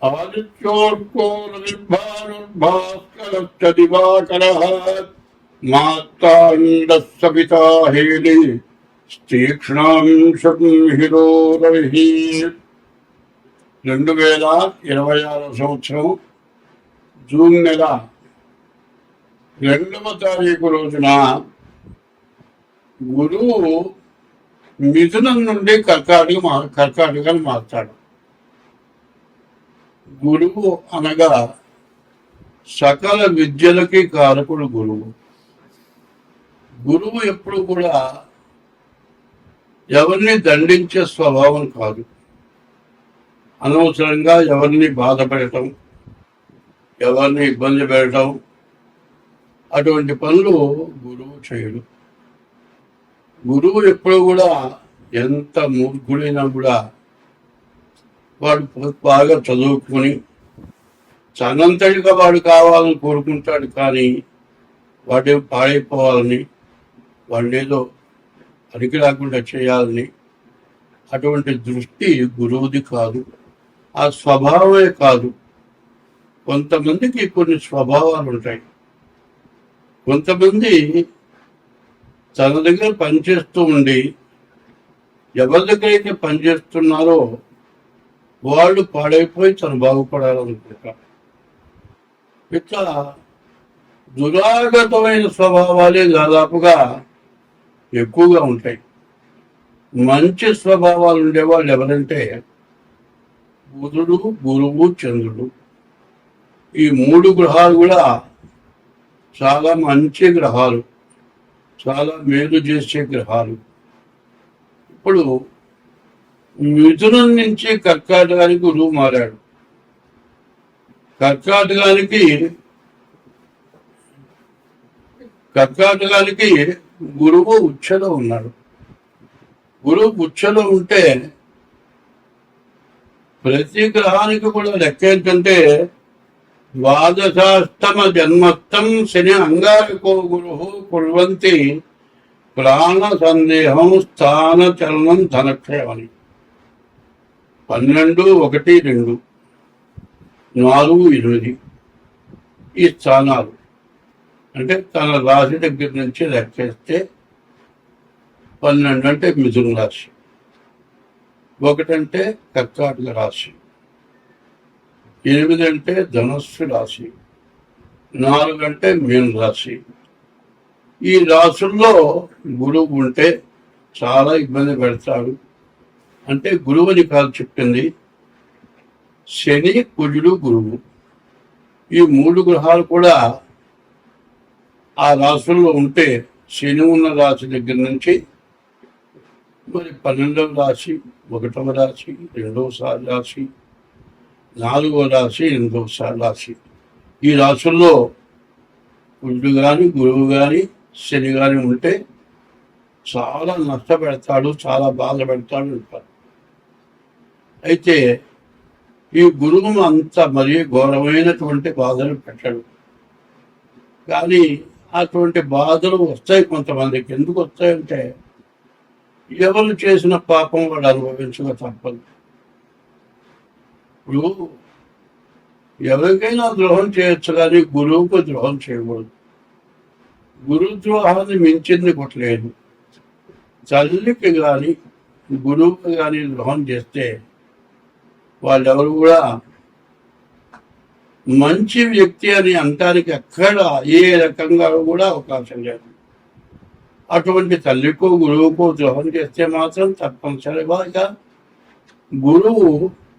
ఆదిత్యోర్కో రవిర్భానుర్భాస్కరశ్చ దివాకరః మార్తాండః Savitha హేళి తీక్ష్ణాంశం hero రవిః. 2026 సంవత్సరం June నెల 2వ తారీఖు రోజున గురువు మిథునం నుండి కర్కాటకాన్ని మారుతాడు. గురువు అనగా సకల విద్యలకి కారకుడు గురువు. గురువు ఎప్పుడు కూడా ఎవరిని దండించే స్వభావం కాదు. అనవసరంగా ఎవరిని బాధ పెట్టడం, ఎవరిని ఇబ్బంది పెట్టడం అటువంటి పనులు గురువు చేయడు. గురువు ఎప్పుడు కూడా ఎంత మూర్ఖుడైనా కూడా వాడు బాగా చదువుకొని తనంతటిగా వాడు కావాలని కోరుకుంటాడు. కానీ వాడేం పాడైపోవాలని, వాడేదో అడిగి రాకుండా చేయాలని అటువంటి దృష్టి గురువుది కాదు. ఆ స్వభావమే కాదు. కొంతమందికి కొన్ని స్వభావాలు ఉంటాయి. కొంతమంది తన దగ్గర పనిచేస్తూ ఉండి ఎవరి దగ్గర అయితే పనిచేస్తున్నారో వాళ్ళు పాడైపోయి తను బాగుపడాలనుకుంటారు. ఇట్లా దురాగతమైన స్వభావాలే దాదాపుగా ఎక్కువగా ఉంటాయి. మంచి స్వభావాలు ఉండేవాళ్ళు ఎవరంటే బుధుడు, గురువు, చంద్రుడు. ఈ 3 గ్రహాలు కూడా చాలా మంచి గ్రహాలు, చాలా మేలు చేసే గ్రహాలు. ఇప్పుడు మిథునం నుంచి కర్కాటకానికి గురువు మారాడు. కర్కాటకానికి గురువు ఉచ్చలో ఉన్నాడు. గురువు ఉచ్చలో ఉంటే ప్రతి గ్రహానికి కూడా లెక్క ఏంటంటే ద్వాదశాష్టమ జన్మస్థం శని అంగారకో గురు కుర్వంతి ప్రాణ సందేహం స్థాన చలనం ధనక్షయమని. 12, 1, 2, 4, 8 ఈ స్థానాలు అంటే తన రాశి దగ్గర నుంచి లెక్కేస్తే 12 అంటే మిథున రాశి, 1 అంటే కర్కాటక రాశి, 8 అంటే ధనుస్సు రాశి, 4 అంటే మీన రాశి. ఈ రాశుల్లో గురువు ఉంటే చాలా ఇబ్బంది పెడతాడు. అంటే గురువుని కాదు చెప్పింది. శని, కుజుడు, గురువు ఈ 3 గ్రహాలు కూడా ఆ రాశుల్లో ఉంటే శని ఉన్న రాశి దగ్గర నుంచి మరి 12వ రాశి, 1వ రాశి, 2వ రాశి, 4వ రాశి, 8వ రాశి ఈ రాశుల్లో కుజుడు కానీ, గురువు కానీ, శని కానీ ఉంటే చాలా నష్టపెడతాడు, చాలా బాధ పెడతాడు అంటారు. అయితే ఈ గురువు అంత మరీ ఘోరమైనటువంటి బాధలు పెట్టాడు. కానీ అటువంటి బాధలు వస్తాయి కొంతమందికి. ఎందుకు వస్తాయంటే ఎవరు చేసిన పాపం వాడు అనుభవించక తప్పదు. ఇప్పుడు ఎవరికైనా ద్రోహం చేయొచ్చు, కానీ గురువుకు ద్రోహం చేయకూడదు. గురుద్రోహాన్ని మించింది కొట్టలేదు. తల్లికి కానీ గురువుకి కానీ ద్రోహం చేస్తే వాళ్ళెవరు కూడా మంచి వ్యక్తి అని అంటానికి ఎక్కడ ఏ రకంగా కూడా అవకాశం లేదు. అటువంటి తల్లికో గురువుకో ద్రోహం చేస్తే మాత్రం తప్పనిసరిగా గురువు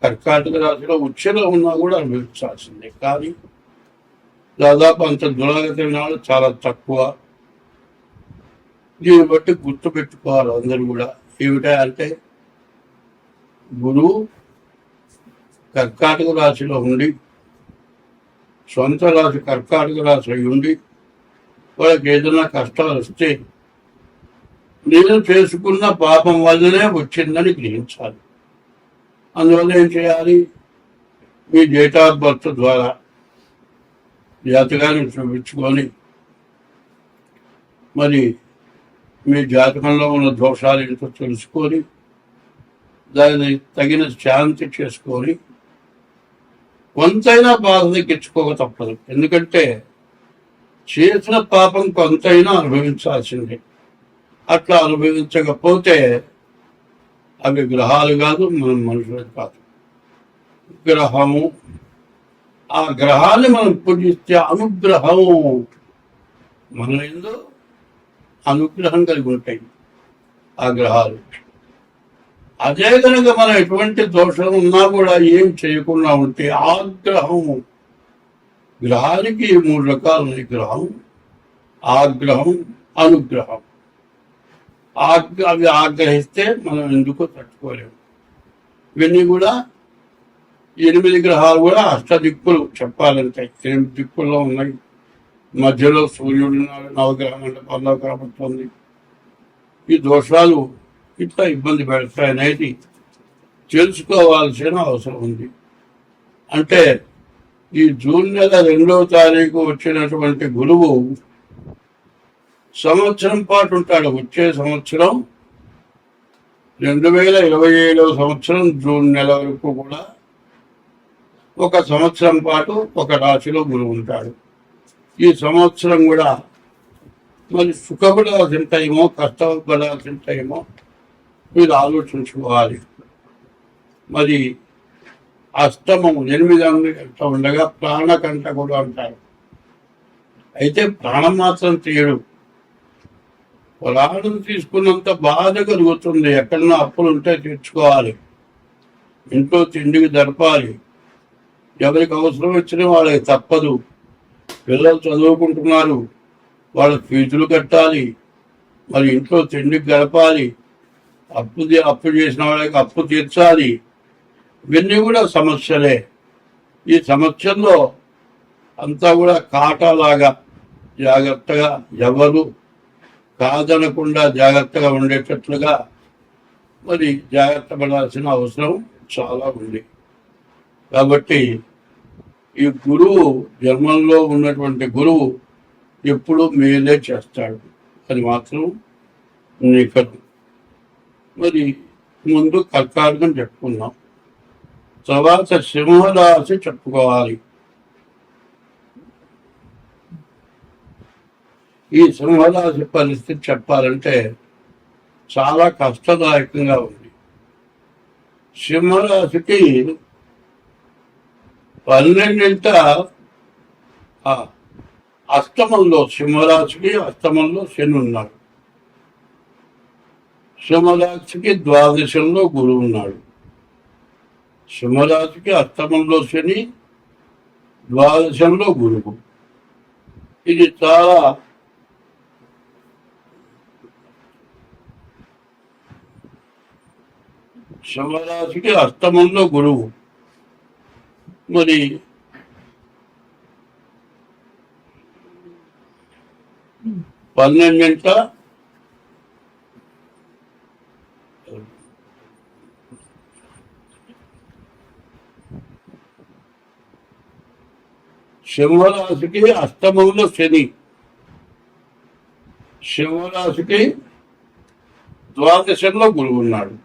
కర్కాటక రాశిలో ఉచ్చలో ఉన్నా కూడా అనుభవించాల్సిందే. కానీ దాదాపు అంత దురాగతమైన వాళ్ళు చాలా తక్కువ. దీన్ని బట్టి గుర్తుపెట్టుకోవాలి అందరూ కూడా. ఏమిటా అంటే గురువు కర్కాటక రాశిలో ఉండి, సొంత రాశి కర్కాటక రాశి ఉండి వాళ్ళకి ఏదైనా కష్టాలు వస్తే నేను చేసుకున్న పాపం వల్లనే వచ్చిందని గ్రహించాలి. అందువల్ల ఏం చేయాలి? మీ డేట్ ఆఫ్ బర్త్ ద్వారా జాతకాన్ని చూపించుకొని మరి మీ జాతకంలో ఉన్న దోషాలు ఏంటో తెలుసుకొని దాన్ని తగిన శాంతి చేసుకొని కొంతైనా బాధ తగ్గించుకోక తప్పదు. ఎందుకంటే చేసిన పాపం కొంతైనా అనుభవించాల్సిందే. అట్లా అనుభవించకపోతే అవి గ్రహాలు కాదు, మనం మనుషులు కాదు. గ్రహము, ఆ గ్రహాన్ని మనం పూజిస్తే అనుగ్రహము మన ఎందు అనుగ్రహం కలిగి ఉంటాయి ఆ గ్రహాలు. అదే కనుక మనం ఎటువంటి దోషం ఉన్నా కూడా ఏం చేయకుండా ఉంటే ఆగ్రహం, గ్రహానికి 3 రకాలు ఉన్నాయి. గ్రహం, ఆగ్రహం, అనుగ్రహం. అవి ఆగ్రహిస్తే మనం ఎందుకో తట్టుకోలేము. ఇవన్నీ కూడా 8 గ్రహాలు కూడా అష్టదిక్కులు చెప్పాలంటే 8 దిక్కుల్లో ఉన్నాయి. మధ్యలో సూర్యుడు నవగ్రహ మండపంలో కనబడుతుంది. ఈ దోషాలు ఇట్లా ఇబ్బంది పెడతాయనేది తెలుసుకోవాల్సిన అవసరం ఉంది. అంటే ఈ జూన్ నెల 2వ తారీఖు వచ్చినటువంటి గురువు సంవత్సరం పాటు ఉంటాడు. వచ్చే సంవత్సరం 2027వ సంవత్సరం జూన్ నెల వరకు కూడా 1 సంవత్సరం పాటు ఒక రాశిలో గురువు ఉంటాడు. ఈ సంవత్సరం కూడా మరి సుఖపడాల్సిన టైమో కష్టపడాల్సిన టైమో మీరు ఆలోచించుకోవాలి. మరి అష్టమం 8 ఉండగా ప్రాణకంట కూడా అంటారు. అయితే ప్రాణం మాత్రం తీయడు. పొలాలను తీసుకున్నంత బాధ కలుగుతుంది. ఎక్కడన్నా అప్పులు ఉంటే తీర్చుకోవాలి, ఇంట్లో తిండికి జరపాలి, ఎవరికి అవసరం వచ్చిన వాళ్ళకి తప్పదు. పిల్లలు చదువుకుంటున్నారు, వాళ్ళ ఫీజులు కట్టాలి, మరి ఇంట్లో తిండికి గడపాలి, అప్పు చేసిన వాళ్ళకి అప్పు తీర్చాలి. ఇవన్నీ కూడా సమస్యలే. ఈ సమస్యల్లో అంతా కూడా కాటాలాగా జాగ్రత్తగా ఎవరు కాదనకుండా జాగ్రత్తగా ఉండేటట్లుగా మరి జాగ్రత్త పడాల్సిన అవసరం చాలా ఉంది. కాబట్టి ఈ గురువు, జన్మంలో ఉన్నటువంటి గురువు ఎప్పుడు మేలే చేస్తాడు, అది మాత్రం నికరం. మరి ముందు కర్కాటకం చెప్పుకున్నాం, తర్వాత సింహరాశి చెప్పుకోవాలి. ఈ సింహరాశి పరిస్థితి చెప్పాలంటే చాలా కష్టదాయకంగా ఉంది. సింహరాశికి 12వ అష్టమంలో, సింహరాశికి అష్టమంలో శని ఉన్నాడు. సింహరాశికి ద్వాదశంలో గురువు ఉన్నాడు. సింహరాశికి అష్టమంలో శని, ద్వాదశంలో గురువు. ఇది చాలా సింహరాశికి అష్టమంలో గురువు. మరి 12 సింహరాశికి అష్టమంలో శని, సింహరాశికి ద్వాదశంలో గురువు ఉన్నాడు.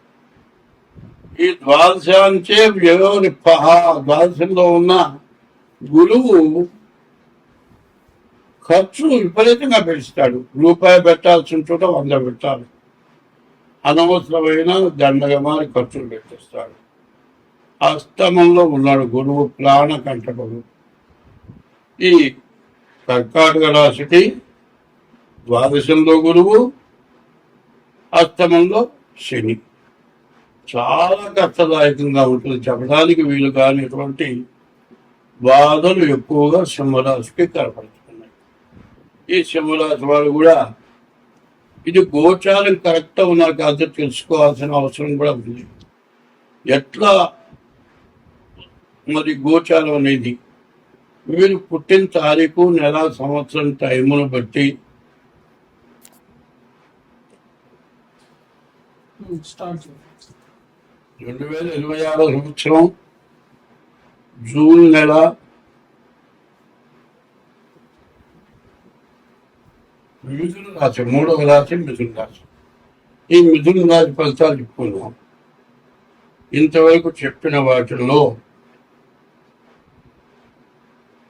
ఈ ద్వాదశాంచే వ్యయోరిప్పహ, ద్వాదశంలో ఉన్న గురువు ఖర్చు విపరీతంగా పెంచుతాడు. రూపాయి పెట్టాల్సిన చోట 100 పెట్టాలి. అనవసరమైన దండగమారి ఖర్చులు పెట్టేస్తాడు. అష్టమంలో ఉన్నాడు గురువు, ప్రాణకంటకుడు. ఈ కర్కాటక రాశికి ద్వాదశంలో గురువు, అష్టమంలో శని. చాలా కష్టదాయకంగా ఉంటుంది, చెప్పడానికి వీలు కానిటువంటి బాధలు ఎక్కువగా సింహరాశికి కనపడుతున్నాయి. ఈ సింహరాశి వాళ్ళు కూడా ఇది గోచారం కరెక్ట్గా ఉన్నారు కాదు తెలుసుకోవాల్సిన అవసరం కూడా ఉంది. ఎట్లా మరి గోచారం అనేది మీరు పుట్టిన తారీఖు, నెల, సంవత్సరం, టైమును బట్టి 2026 సంవత్సరం జూన్ నెల మిథున రాశి, 3వ రాశి మిథున రాశి. ఈ మిథున రాశి ఫలితాలు చెప్పుకున్నాం. ఇంతవరకు చెప్పిన వాటిల్లో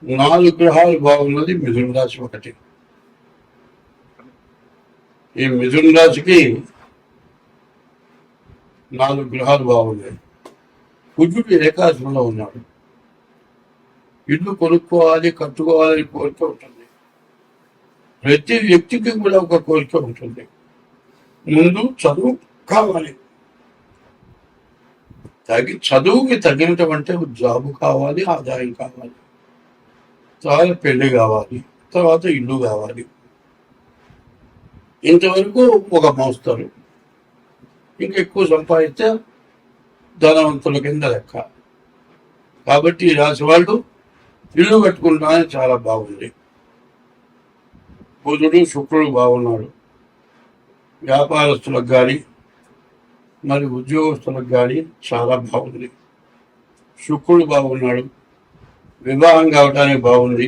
4 గ్రహాలు బాగున్నది మిథున రాశి ఒకటి. ఈ మిథున రాశికి 4 గ్రహాలు బాగున్నాయి. కుజుడు ఏకాశంలో ఉన్నాడు. ఇల్లు కొనుక్కోవాలి, కట్టుకోవాలని కోరిక ఉంటుంది. ప్రతి వ్యక్తికి కూడా ఒక కోరిక ఉంటుంది. ముందు చదువు కావాలి, చదువుకి తగినటువంటి జాబ్ కావాలి, ఆదాయం కావాలి, తర్వాత పెళ్లి కావాలి, తర్వాత ఇల్లు కావాలి. ఇంతవరకు ఒక మోస్తారు. ఇంకెక్కువ సంపాదిస్తే ధనవంతుల కింద లెక్క. కాబట్టి ఈ రాశి వాళ్ళు ఇల్లు కట్టుకుంటానే చాలా బాగుంది. బుధుడు శుక్రుడు బాగున్నాడు. వ్యాపారస్తులకు కానీ మరి ఉద్యోగస్తులకు కానీ చాలా బాగుంది. శుక్రుడు బాగున్నాడు. వివాహం కావడానికి బాగుంది.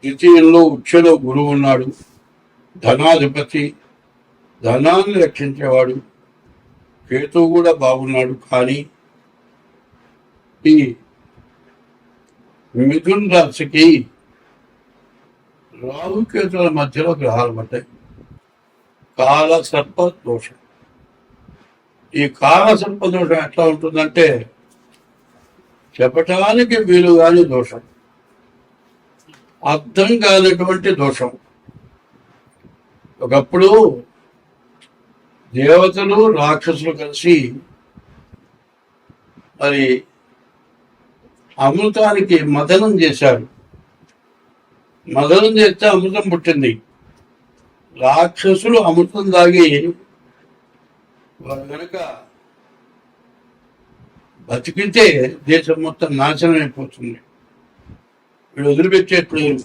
ద్వితీయంలో ఉచ్చలో గురువు ఉన్నాడు. ధనాధిపతి, ధనాన్ని రక్షించేవాడు. కేతువు కూడా బాగున్నాడు. కానీ ఈ మిథున రాశికి రాహుకేతుల మధ్యలో గ్రహాలు పడ్డాయి. కాలసర్ప దోషం. ఈ కాలసర్ప దోషం ఎట్లా ఉంటుందంటే చెప్పటానికి వీలు కాని దోషం, అర్థం కానటువంటి దోషం. ఒకప్పుడు దేవతలు రాక్షసులు కలిసి మరి అమృతానికి మదనం చేశారు. మదనం చేస్తే అమృతం పుట్టింది. రాక్షసులు అమృతం దాగి వారు కనుక బతికితే దేశం మొత్తం నాశనం అయిపోతుంది. వీడు వదిలిపెట్టేట్లేదు.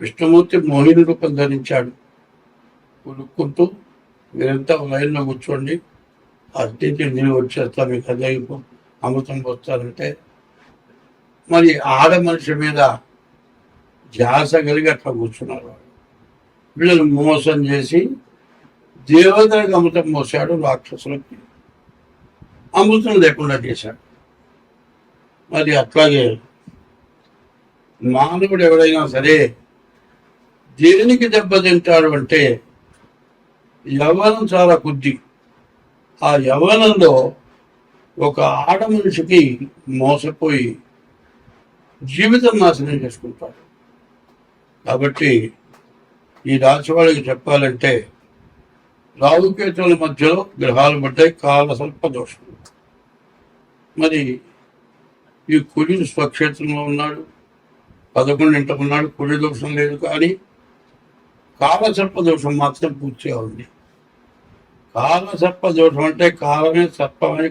విష్ణుమూర్తి మోహిని రూపం ధరించాడు. కొనుక్కుంటూ మీరంతా లైన్లో కూర్చోండి, అతిథి నేను వచ్చేస్తా, మీకు అదే అమృతం పోస్తారంటే మరి ఆడ మనిషి మీద ధ్యాస కలిగి అట్లా కూర్చున్నారు. వీళ్ళని మోసం చేసి దేవతలకు అమృతం మోసాడు, రాక్షసులకి అమృతం లేకుండా చేశాడు. మరి అట్లాగే మానవుడు ఎవడైనా సరే దేనికి దెబ్బతింటాడు అంటే యవ్వనం చాలా కొద్ది. ఆ యవ్వనంలో ఒక ఆడ మనిషికి మోసపోయి జీవితం నాశనం చేసుకుంటాడు. కాబట్టి ఈ రాశి వాళ్ళకి చెప్పాలంటే రాహుకేతువుల మధ్యలో గ్రహాలు పడ్డాయి. కాలసర్ప దోషం. మరి ఈ కుజుడు స్వక్షేత్రంలో ఉన్నాడు, 11 ఉన్నాడు. కుడి దోషం లేదు, కానీ కాలసర్ప దోషం మాత్రం పూర్తిగా ఉంది. కాలసర్ప దోషం అంటే కాలమే సర్పమని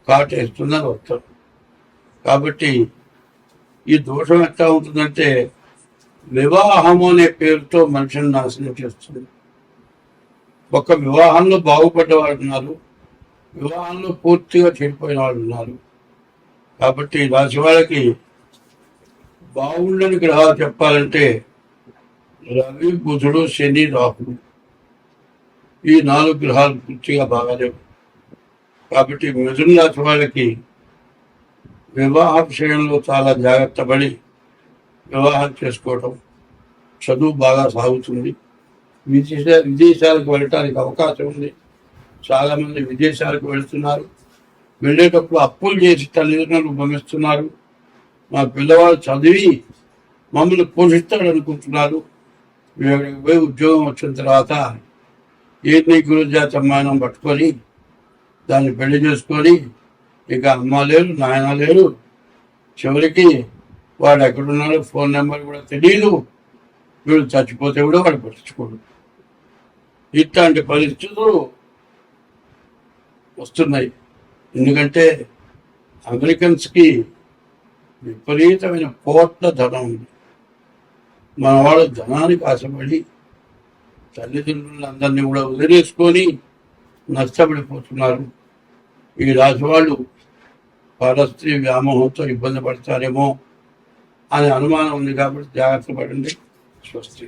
కాటేస్తుందని అర్థం. కాబట్టి ఈ దోషం ఎట్లా ఉంటుందంటే వివాహము అనే పేరుతో మనిషిని నాశనం చేస్తుంది. ఒక వివాహంలో బాగుపడ్డ వాళ్ళు ఉన్నారు, వివాహంలో పూర్తిగా చెడిపోయిన వాళ్ళు ఉన్నారు. కాబట్టి రాశి వాళ్ళకి బాగుండని గ్రహాలు చెప్పాలంటే రవి, బుధుడు, శని, రాహుడు, ఈ 4 గ్రహాలు పూర్తిగా బాగాలేవు. కాబట్టి మిథున రాశి వాళ్ళకి వివాహ విషయంలో చాలా జాగ్రత్త పడి వివాహం చేసుకోవటం, చదువు బాగా సాగుతుంది. విదేశాలకు వెళ్ళటానికి అవకాశం ఉంది. చాలామంది విదేశాలకు వెళుతున్నారు. వెళ్ళేటప్పుడు అప్పులు చేసి తల్లిదండ్రులు పంపిస్తున్నారు. మా పిల్లవాడు చదివి మమ్మల్ని పోషిస్తాడు అనుకుంటున్నారు. పోయి ఉద్యోగం వచ్చిన తర్వాత ఏంటి గురుజాతి అమ్మాయినం పట్టుకొని దాన్ని పెళ్లి చేసుకొని ఇక అమ్మ లేరు, నాయన లేరు. చివరికి వాడు ఎక్కడున్నాడో ఫోన్ నెంబర్ కూడా తెలియదు. వీడు చచ్చిపోతే కూడా వాడు పట్టించుకోడు. ఇట్లాంటి పరిస్థితులు వస్తున్నాయి. ఎందుకంటే అమెరికన్స్కి విపరీతమైన కోట్ల ధనం ఉంది. మన వాళ్ళు ధనానికి ఆశపడి తల్లిదండ్రులందరినీ కూడా వదిలేసుకొని నష్టపడిపోతున్నారు. ఈ రాశి వాళ్ళు పరస్త్రీ వ్యామోహంతో ఇబ్బంది పడతారేమో అనే అనుమానం ఉంది. కాబట్టి జాగ్రత్త పడండి. స్వస్తి.